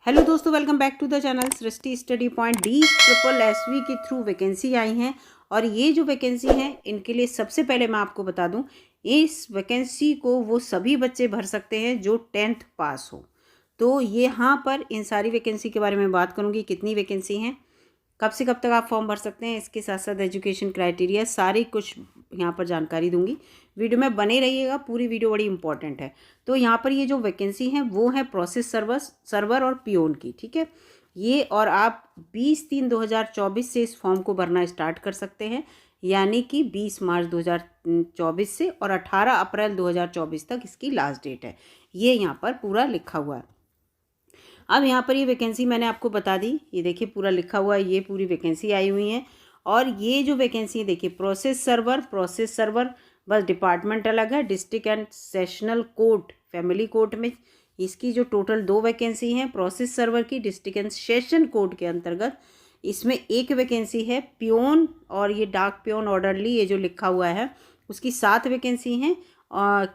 Hello दोस्तों, welcome back to the channel Srishti study point. DSSSB के through vacancy आई हैं और ये जो वैकेंसी हैं इनके लिए सबसे पहले मैं आपको बता दूं, इस वैकेंसी को वो सभी बच्चे भर सकते हैं जो 10th पास हो। तो ये यहाँ पर इन सारी वैकेंसी के बारे में बात करूँगी, कितनी वैकेंसी हैं, कब से कब तक आप फॉर्म भर सकते हैं, इसके साथ साथ एजुकेशन क्राइटेरिया सारी कुछ यहाँ पर जानकारी दूंगी। वीडियो में बने रहिएगा, पूरी वीडियो बड़ी इंपॉर्टेंट है। तो यहाँ पर ये जो वैकेंसी है वो है प्रोसेस सर्वर और पियोन की, ठीक है। ये और आप 20/3/2024 से इस फॉर्म को भरना स्टार्ट कर सकते हैं, यानी कि 20 मार्च 2024 से, और 18 अप्रैल 2024 तक इसकी लास्ट डेट है। ये यहाँ पर पूरा लिखा हुआ है। अब यहाँ पर ये वैकेंसी मैंने आपको बता दी, ये देखिए पूरा लिखा हुआ है, ये पूरी वैकेंसी आई हुई है। और ये जो वैकेंसी है देखिए, प्रोसेस सर्वर बस डिपार्टमेंट अलग है, district and sessional court family court में इसकी जो टोटल 2 वैकेंसी हैं प्रोसेस सर्वर की डिस्ट्रिक्ट एंड सेशन कोर्ट के अंतर्गत। इसमें एक वैकेंसी है पियोन, और ये डाक पियोन ऑर्डरली ये जो लिखा हुआ है उसकी 7 वैकेंसी हैं,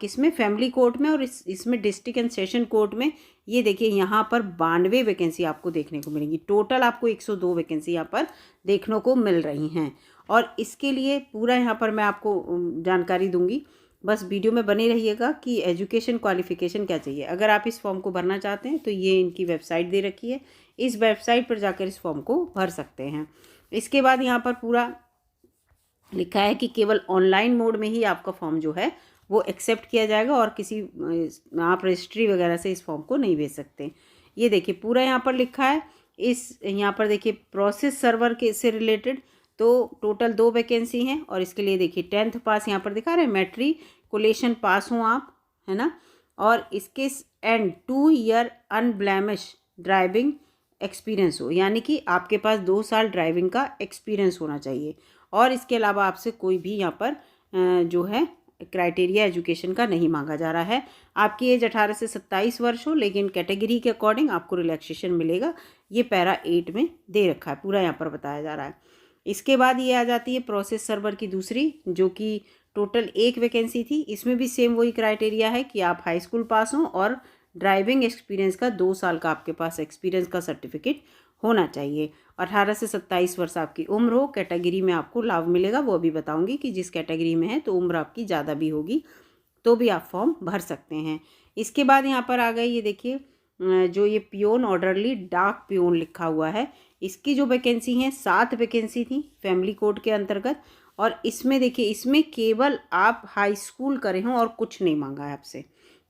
किसमें, फैमिली कोर्ट में, और इसमें डिस्ट्रिक्ट एंड सेशन कोर्ट में। ये देखिए यहाँ पर 92 वैकेंसी आपको देखने को मिलेंगी। टोटल आपको 102 वैकेंसी यहाँ पर देखने को मिल रही हैं। और इसके लिए पूरा यहाँ पर मैं आपको जानकारी दूंगी, बस वीडियो में बने रहिएगा कि एजुकेशन क्वालिफिकेशन क्या चाहिए। अगर आप इस फॉर्म को भरना चाहते हैं तो ये इनकी वेबसाइट दे रखी है, इस वेबसाइट पर जाकर इस फॉर्म को भर सकते हैं। इसके बाद यहाँ पर पूरा लिखा है कि केवल ऑनलाइन मोड में ही आपका फॉर्म जो है वो एक्सेप्ट किया जाएगा, और किसी आप रजिस्ट्री वगैरह से इस फॉर्म को नहीं भेज सकते। ये देखिए पूरा यहाँ पर लिखा है। इस यहाँ पर देखिए प्रोसेस सर्वर के से रिलेटेड तो टोटल 2 वैकेंसी हैं, और इसके लिए देखिए 10th पास यहाँ पर दिखा रहे हैं, मैट्रिकुलेशन पास हों आप, है ना, और इसके एंड 2 ईयर अनब्लेमिश ड्राइविंग एक्सपीरियंस हो, यानी कि आपके पास 2 साल ड्राइविंग का एक्सपीरियंस होना चाहिए। और इसके अलावा आपसे कोई भी यहाँ पर जो है क्राइटेरिया एजुकेशन का नहीं मांगा जा रहा है। आपकी एज 18 से 27 वर्ष हो, लेकिन कैटेगरी के अकॉर्डिंग आपको रिलैक्सेशन मिलेगा। ये पैरा 8 में दे रखा है, पूरा यहाँ पर बताया जा रहा है। इसके बाद ये आ जाती है प्रोसेस सर्वर की दूसरी, जो कि टोटल 1 वैकेंसी थी। इसमें भी सेम वही क्राइटेरिया है कि आप हाई स्कूल पास हों और ड्राइविंग एक्सपीरियंस का 2 साल का आपके पास एक्सपीरियंस का सर्टिफिकेट होना चाहिए। 18 से 27 वर्ष आपकी उम्र हो। कैटेगरी में आपको लाभ मिलेगा, वो अभी बताऊंगी कि जिस कैटेगरी में है तो उम्र आपकी ज़्यादा भी होगी तो भी आप फॉर्म भर सकते हैं। इसके बाद यहाँ पर आ गए, ये देखिए जो ये पियोन ऑर्डरली डाक पियोन लिखा हुआ है, इसकी जो वैकेंसी हैं 7 वैकेंसी थी फैमिली कोड के अंतर्गत। और इसमें देखिए, इसमें केवल आप हाई स्कूल करे हों और कुछ नहीं मांगा है आपसे,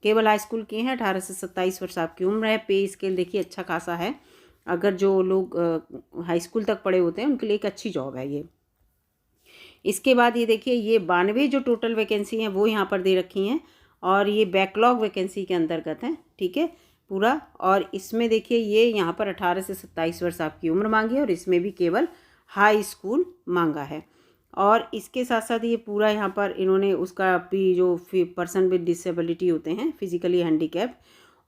केवल हाई स्कूल किए हैं। 18 से 27 वर्ष आपकी उम्र है। पे स्केल देखिए अच्छा खासा है, अगर जो लोग हाई स्कूल तक पढ़े होते हैं उनके लिए एक अच्छी जॉब है ये। इसके बाद ये देखिए, ये 92 जो टोटल वैकेंसी हैं वो यहाँ पर दे रखी हैं, और ये बैकलॉग वैकेंसी के अंतर्गत हैं, ठीक है पूरा। और इसमें देखिए ये यहाँ पर 18 से 27 वर्ष आपकी उम्र मांगी है, और इसमें भी केवल हाई स्कूल मांगा है। और इसके साथ साथ ये पूरा यहाँ पर इन्होंने उसका भी जो पर्सन विद डिसेबिलिटी होते हैं, फिजिकली हैंडीकैप,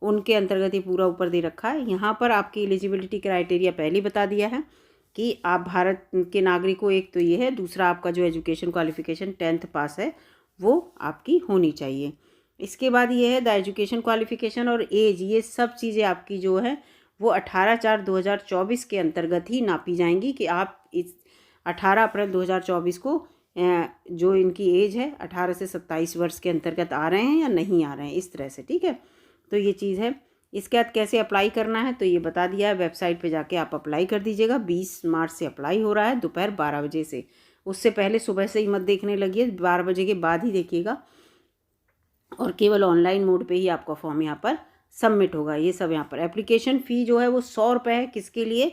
उनके अंतर्गत ये पूरा ऊपर दे रखा है। यहाँ पर आपकी एलिजिबिलिटी क्राइटेरिया पहले बता दिया है कि आप भारत के नागरिक हो, एक तो ये है, दूसरा आपका जो एजुकेशन क्वालिफिकेशन 10th पास है वो आपकी होनी चाहिए। इसके बाद ये है द एजुकेशन क्वालिफिकेशन और एज, ये सब चीज़ें आपकी जो है वो 18/4/2024 के अंतर्गत ही नापी जाएंगी कि आप इस 18 अप्रैल 2024 को जो इनकी एज है 18 से 27 वर्ष के अंतर्गत आ रहे हैं या नहीं आ रहे हैं, इस तरह से, ठीक है। तो ये चीज़ है। इसके बाद कैसे अप्लाई करना है तो ये बता दिया है, वेबसाइट पे जाके आप अप्लाई कर दीजिएगा। 20 मार्च से अप्लाई हो रहा है, दोपहर 12 बजे से। उससे पहले सुबह से ही मत देखने लगिए, 12 बजे के बाद ही देखिएगा, और केवल ऑनलाइन मोड पे ही आपका फॉर्म यहाँ पर सबमिट होगा। ये सब यहाँ पर एप्लीकेशन फ़ी जो है वो 100 रुपये है। किसके लिए,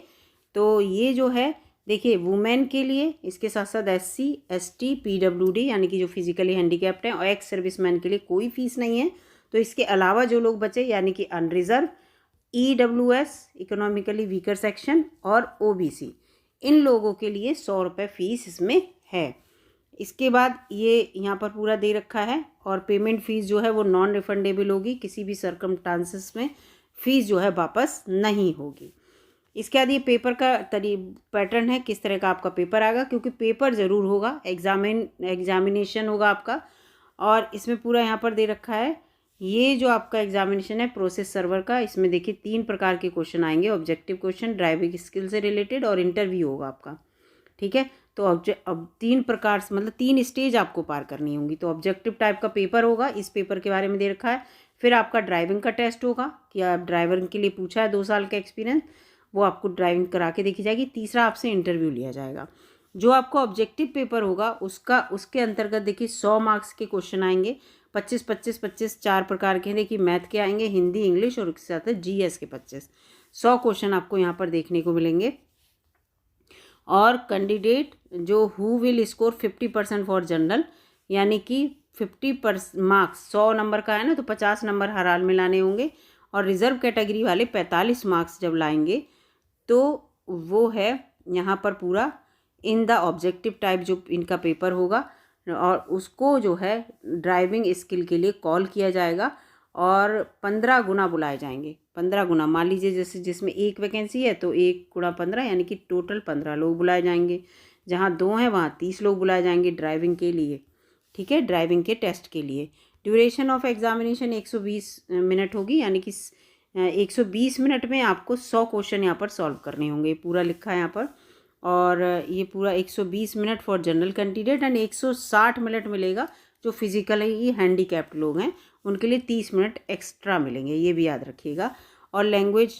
तो ये जो है देखिए वुमेन के लिए, इसके साथ साथ SC ST PWD यानी कि जो फिजिकली हैंडीकैप्ड हैं, और एक्स सर्विसमैन के लिए कोई फीस नहीं है। तो इसके अलावा जो लोग बचे, यानी कि unreserved, EWS economically weaker section और OBC, इन लोगों के लिए 100 रुपये फ़ीस इसमें है। इसके बाद ये यहाँ पर पूरा दे रखा है, और पेमेंट फ़ीस जो है वो नॉन रिफंडेबल होगी, किसी भी सर्कमस्टांसेस में फ़ीस जो है वापस नहीं होगी। इसके बाद ये पेपर का पैटर्न है, किस तरह का आपका पेपर आएगा, क्योंकि पेपर ज़रूर होगा, एग्जामिनेशन होगा आपका। और इसमें पूरा यहाँ पर दे रखा है, ये जो आपका एग्जामिनेशन है प्रोसेस सर्वर का, इसमें देखिए 3 प्रकार के क्वेश्चन आएंगे, ऑब्जेक्टिव क्वेश्चन, ड्राइविंग स्किल से रिलेटेड और इंटरव्यू होगा आपका। ठीक है, तो अब 3 प्रकार से मतलब 3 स्टेज आपको पार करनी होंगी। तो ऑब्जेक्टिव टाइप का पेपर होगा, इस पेपर के बारे में दे रखा है। फिर आपका ड्राइविंग का टेस्ट होगा कि आप ड्राइवर के लिए पूछा है 2 साल का एक्सपीरियंस, वो आपको ड्राइविंग करा के देखी जाएगी। तीसरा आपसे इंटरव्यू लिया जाएगा। जो आपका ऑब्जेक्टिव पेपर होगा उसके अंतर्गत देखिए 100 मार्क्स के क्वेश्चन आएंगे, 25 25 25 4 प्रकार के। देखिए मैथ के आएंगे, हिंदी, इंग्लिश और उसके साथ GS के 25। 100 क्वेश्चन आपको यहाँ पर देखने को मिलेंगे। और कैंडिडेट जो who will score 50% for general, यानी कि 50 मार्क्स, 100 नंबर का है ना, तो 50 नंबर हर हाल में लाने होंगे। और रिजर्व कैटेगरी वाले 45 मार्क्स जब लाएंगे तो वो है यहाँ पर पूरा इन द ऑब्जेक्टिव टाइप जो इनका पेपर होगा, और उसको जो है ड्राइविंग स्किल के लिए कॉल किया जाएगा और 15 गुना बुलाए जाएंगे। 15 गुना, मान लीजिए जैसे जिसमें 1 वैकेंसी है तो 1 गुणा 15 यानी कि टोटल 15 लोग बुलाए जाएंगे। जहाँ 2 हैं वहाँ 30 लोग बुलाए जाएंगे ड्राइविंग के लिए। ठीक है, ड्राइविंग के टेस्ट के लिए। ड्यूरेशन ऑफ एग्जामिनेशन 120 मिनट होगी, यानी कि 120 मिनट में आपको 100 क्वेश्चन यहाँ पर सॉल्व करने होंगे, पूरा लिखा है यहाँ पर। और ये पूरा 120 minute for general candidate and 160 minute मिलेगा जो फिजिकली हैंडीकैप्ड लोग हैं, उनके लिए 30 मिनट एक्स्ट्रा मिलेंगे, ये भी याद रखिएगा। और लैंग्वेज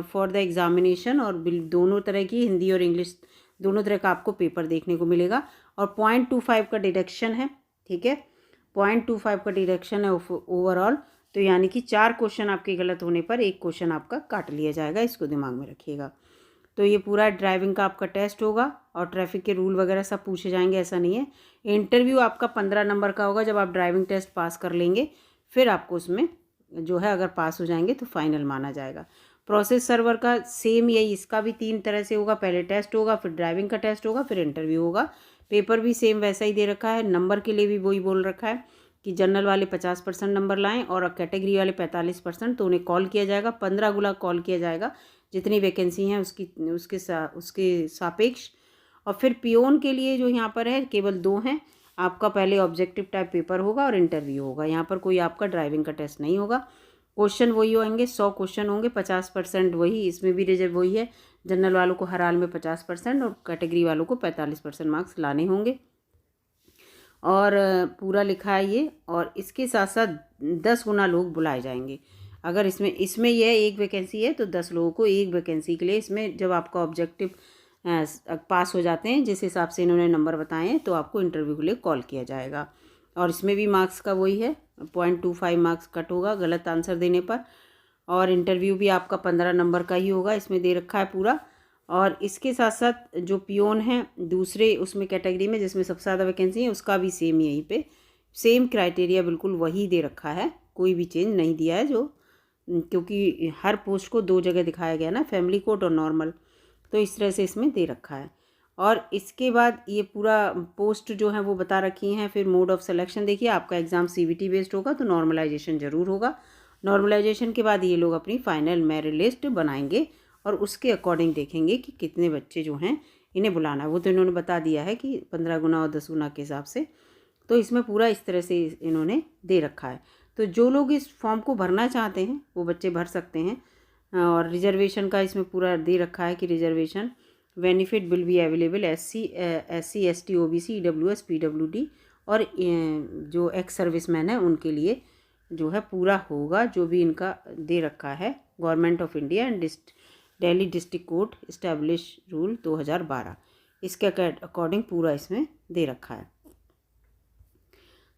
फॉर द एग्जामिनेशन, और दोनों तरह की, हिंदी और इंग्लिश दोनों तरह का आपको पेपर देखने को मिलेगा। और 0.25 का डिडक्शन है। ठीक है, 0.25 का डिडक्शन है ओवरऑल। तो यानी कि 4 क्वेश्चन आपके गलत होने पर 1 क्वेश्चन आपका काट लिया जाएगा, इसको दिमाग में रखिएगा। तो ये पूरा ड्राइविंग का आपका टेस्ट होगा और ट्रैफिक के रूल वगैरह सब पूछे जाएंगे, ऐसा नहीं है। इंटरव्यू आपका 15 नंबर का होगा, जब आप ड्राइविंग टेस्ट पास कर लेंगे फिर आपको उसमें जो है अगर पास हो जाएंगे तो फाइनल माना जाएगा। प्रोसेस सर्वर का सेम यही, इसका भी 3 तरह से होगा, पहले टेस्ट होगा, फिर ड्राइविंग का टेस्ट होगा, फिर इंटरव्यू होगा। पेपर भी सेम वैसा ही दे रखा है। नंबर के लिए भी वही बोल रखा है कि जनरल वाले 50% नंबर लाएं और कैटेगरी वाले 45%, तो उन्हें कॉल किया जाएगा, 15 गुना कॉल किया जाएगा जितनी वैकेंसी हैं उसके सापेक्ष। और फिर पियोन के लिए जो यहाँ पर है केवल 2 हैं। आपका पहले ऑब्जेक्टिव टाइप पेपर होगा और इंटरव्यू होगा, यहाँ पर कोई आपका ड्राइविंग का टेस्ट नहीं होगा। क्वेश्चन वही होंगे, 100 क्वेश्चन होंगे, 50% वही, इसमें भी रिजर्व वही है, जनरल वालों को हर हाल में 50% और कैटेगरी वालों को 45% मार्क्स लाने होंगे। और पूरा लिखा है ये। और इसके साथ साथ 10 गुना लोग बुलाए जाएंगे। अगर इसमें यह 1 वैकेंसी है तो 10 लोगों को 1 वैकेंसी के लिए, इसमें जब आपका ऑब्जेक्टिव पास हो जाते हैं जिस हिसाब से इन्होंने नंबर बताए हैं, तो आपको इंटरव्यू के लिए कॉल किया जाएगा। और इसमें भी मार्क्स का वही है, 0.25 मार्क्स कट होगा गलत आंसर देने पर। और इंटरव्यू भी आपका 15 नंबर का ही होगा, इसमें दे रखा है पूरा। और इसके साथ साथ जो पियोन है दूसरे उसमें कैटेगरी में जिसमें सबसे ज़्यादा वैकेंसी है, उसका भी सेम यहीं पे सेम क्राइटेरिया बिल्कुल वही दे रखा है, कोई भी चेंज नहीं दिया है। जो क्योंकि हर पोस्ट को 2 जगह दिखाया गया ना, फैमिली कोर्ट और नॉर्मल, तो इस तरह से इसमें दे रखा है। और इसके बाद ये पूरा पोस्ट जो है वो बता रखी हैं। फिर मोड ऑफ सिलेक्शन देखिए, आपका एग्ज़ाम CBT बेस्ड होगा तो नॉर्मलाइजेशन ज़रूर होगा। नॉर्मलाइजेशन के बाद ये लोग अपनी फाइनल मेरिट लिस्ट बनाएंगे और उसके अकॉर्डिंग देखेंगे कि कितने बच्चे जो हैं इन्हें बुलाना है। वो तो इन्होंने बता दिया है कि 15 गुना और 10 गुना के हिसाब से, तो इसमें पूरा इस तरह से इन्होंने दे रखा है। तो जो लोग इस फॉर्म को भरना चाहते हैं वो बच्चे भर सकते हैं। और रिजर्वेशन का इसमें पूरा दे रखा है कि reservation benefit will be available SC ST OBC EWS PWD और जो एक्स सर्विसमैन है उनके लिए जो है पूरा होगा, जो भी इनका दे रखा है government of India and Delhi district court establish rule 2012, इसके अकॉर्डिंग पूरा इसमें दे रखा है।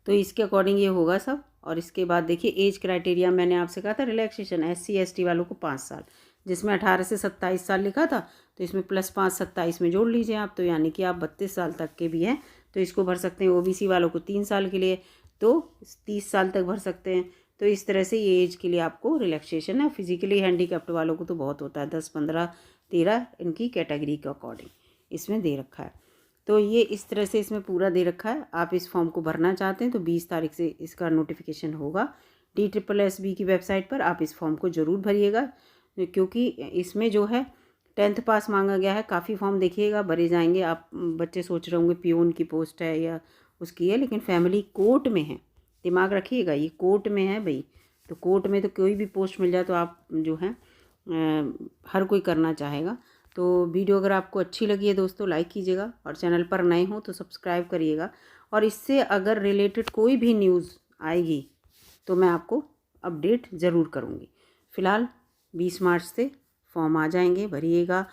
तो इसके अकॉर्डिंग ये होगा सब। और इसके बाद देखिए एज क्राइटेरिया मैंने आपसे कहा था रिलैक्सेशन, SC ST वालों को 5 साल, जिसमें 18 से 27 साल लिखा था, तो इसमें +5 27 में जोड़ लीजिए आप, तो यानी कि आप 32 साल तक के भी हैं तो इसको भर सकते हैं। OBC वालों को 3 साल के लिए तो 30 साल तक भर सकते हैं। तो इस तरह से ये एज के लिए आपको रिलैक्सेशन है। फिजिकली हैंडीकैप्ड वालों को तो बहुत होता है, 10 15 13 इनकी कैटेगरी के अकॉर्डिंग इसमें दे रखा है। तो ये इस तरह से इसमें पूरा दे रखा है। आप इस फॉर्म को भरना चाहते हैं तो 20 तारीख से इसका नोटिफिकेशन होगा DSSB की वेबसाइट पर। आप इस फॉर्म को ज़रूर भरिएगा क्योंकि इसमें जो है 10th पास मांगा गया है। काफ़ी फॉर्म देखिएगा भरे जाएंगे। आप बच्चे सोच रहे होंगे पियोन की पोस्ट है या उसकी है, लेकिन फैमिली कोर्ट में है, दिमाग रखिएगा, ये कोर्ट में है भाई, तो कोर्ट में तो कोई भी पोस्ट मिल जाए तो आप जो है हर कोई करना चाहेगा। तो वीडियो अगर आपको अच्छी लगी है दोस्तों लाइक कीजिएगा, और चैनल पर नए हो तो सब्सक्राइब करिएगा। और इससे अगर रिलेटेड कोई भी न्यूज़ आएगी तो मैं आपको अपडेट ज़रूर करूँगी। फ़िलहाल 20 मार्च से फॉर्म आ जाएंगे, भरिएगा,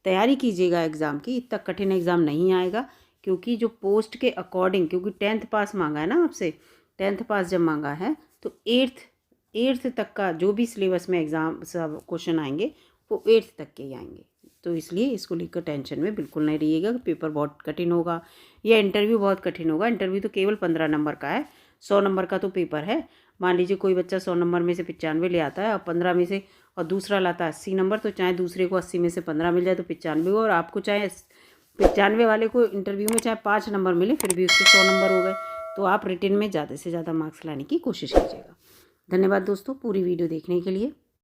तैयारी कीजिएगा एग्ज़ाम की। इतना कठिन एग्ज़ाम नहीं आएगा, क्योंकि जो पोस्ट के अकॉर्डिंग, क्योंकि 10th पास मांगा है ना आपसे, 10th पास जब मांगा है तो 8th तक का जो भी सिलेबस में एग्ज़ाम सब क्वेश्चन आएंगे वो 8th तक के ही आएंगे। तो इसलिए इसको लेकर टेंशन में बिल्कुल नहीं रहिएगा कि पेपर बहुत कठिन होगा या इंटरव्यू बहुत कठिन होगा। इंटरव्यू तो केवल 15 नंबर का है, 100 नंबर का तो पेपर है। मान लीजिए कोई बच्चा 100 नंबर में से 95 ले आता है और 15 में से, और दूसरा लाता है 80 नंबर, तो चाहे दूसरे को 80 में से 15 मिल जाए तो 95 हो, और आपको चाहे 95 वाले को इंटरव्यू में चाहे 5 नंबर मिले फिर भी उसके 100 नंबर हो गए। तो आप रिटन में ज़्यादा से ज़्यादा मार्क्स लाने की कोशिश कीजिएगा। धन्यवाद दोस्तों पूरी वीडियो देखने के लिए।